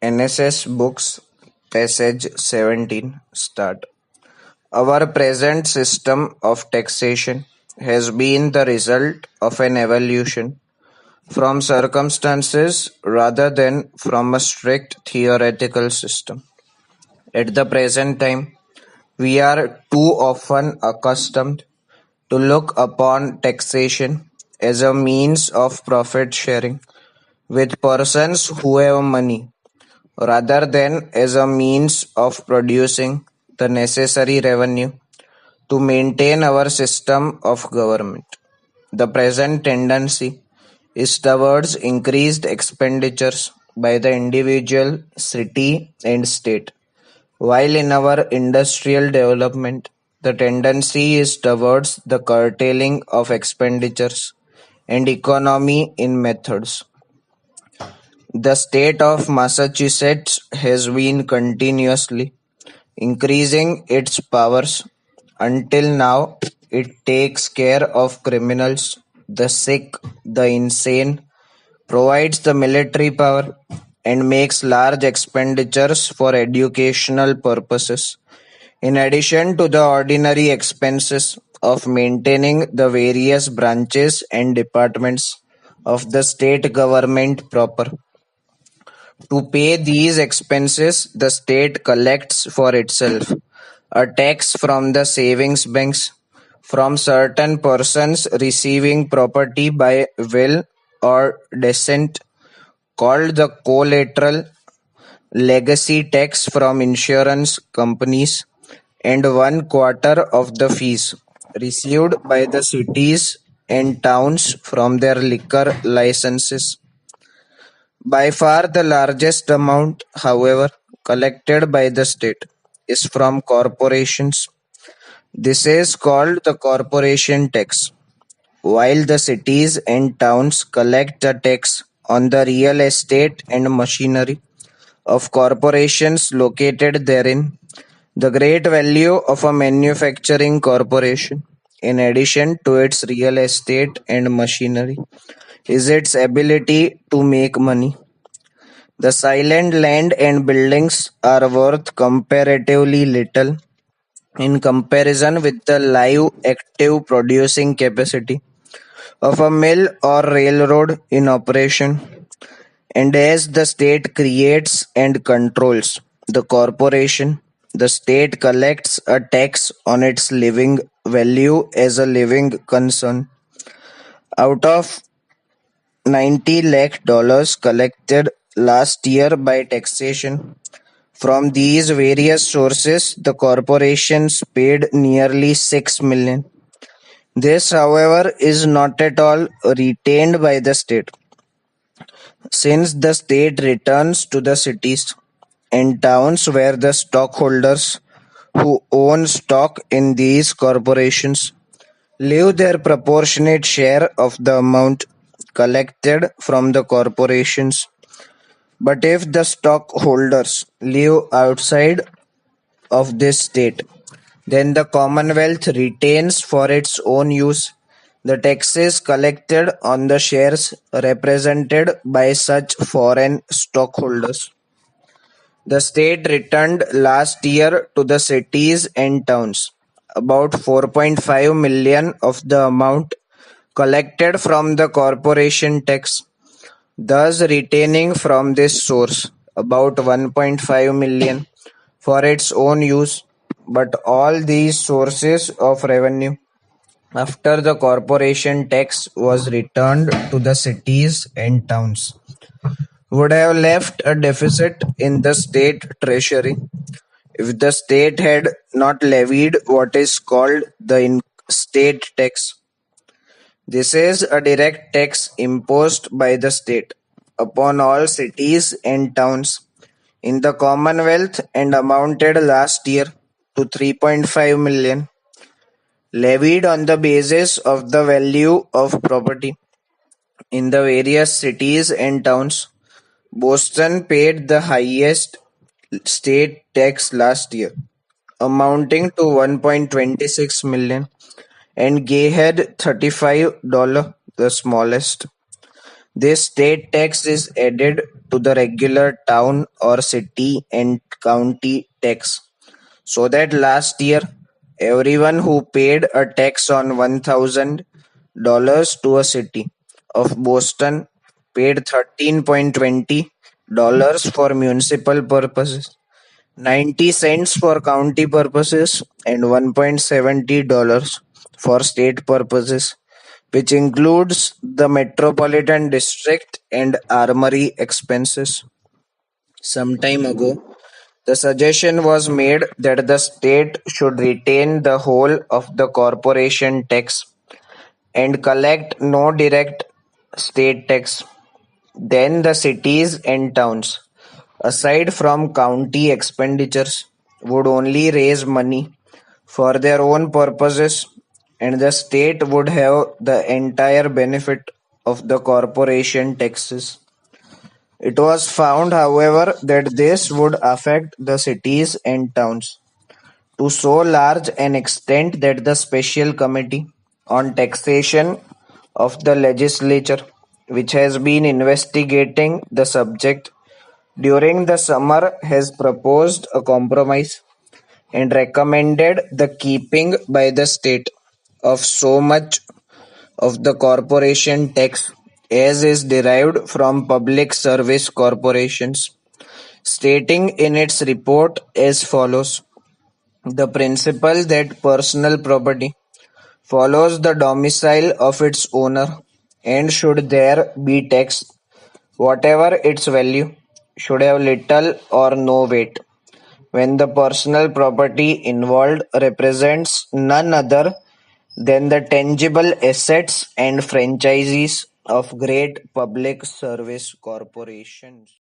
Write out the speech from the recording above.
Nssbooks, Passage 17, Start. Our present system of taxation has been the result of an evolution from circumstances rather than from a strict theoretical system. At the present time, we are too often accustomed to look upon taxation as a means of profit sharing with persons who have money rather than as a means of producing the necessary revenue to maintain our system of government. The present tendency is towards increased expenditures by the individual, city, and state, while in our industrial development, the tendency is towards the curtailing of expenditures and economy in methods. The state of Massachusetts has been continuously increasing its powers. Until now, it takes care of criminals, the sick, the insane, provides the military power, and makes large expenditures for educational purposes, in addition to the ordinary expenses of maintaining the various branches and departments of the state government proper. To pay these expenses, the state collects for itself a tax from the savings banks, from certain persons receiving property by will or descent, called the collateral, legacy tax from insurance companies, and 1/4 of the fees received by the cities and towns from their liquor licenses. By far the largest amount, however, collected by the state is from corporations. This is called the corporation tax, while the cities and towns collect a tax on the real estate and machinery of corporations located therein. The great value of a manufacturing corporation, in addition to its real estate and machinery, is its ability to make money. The silent land and buildings are worth comparatively little in comparison with the live active producing capacity of a mill or railroad in operation. And as the state creates and controls the corporation, the state collects a tax on its living value as a living concern. Out of 90 lakh dollars collected last year by taxation from these various sources, the corporations paid nearly 6 million. This, however, is not at all retained by the state, since the state returns to the cities and towns where the stockholders who own stock in these corporations leave their proportionate share of the amount collected from the corporations. But if the stockholders live outside of this state, then the Commonwealth retains for its own use the taxes collected on the shares represented by such foreign stockholders. The state returned last year to the cities and towns about 4.5 million of the amount collected from the corporation tax, thus retaining from this source about 1.5 million for its own use. But all these sources of revenue after the corporation tax was returned to the cities and towns would have left a deficit in the state treasury if the state had not levied what is called the state tax. This is a direct tax imposed by the state upon all cities and towns in the Commonwealth and amounted last year to 3.5 million, levied on the basis of the value of property in the various cities and towns. Boston paid the highest state tax last year, amounting to 1.26 million, and Gay had $35, the smallest. This state tax is added to the regular town or city and county tax. So that last year, everyone who paid a tax on $1,000 to a city of Boston paid $13.20 for municipal purposes, 90 cents for county purposes, and $1.70 for state purposes, which includes the metropolitan district and armory expenses. Some time ago, the suggestion was made that the state should retain the whole of the corporation tax and collect no direct state tax. Then the cities and towns, aside from county expenditures, would only raise money for their own purposes, and the state would have the entire benefit of the corporation taxes. It was found, however, that this would affect the cities and towns to so large an extent that the Special Committee on Taxation of the legislature, which has been investigating the subject during the summer, has proposed a compromise and recommended the keeping by the state of so much of the corporation tax as is derived from public service corporations, stating in its report as follows: the principle that personal property follows the domicile of its owner and should there be taxed, whatever its value, should have little or no weight when the personal property involved represents none other than the tangible assets and franchises of great public service corporations.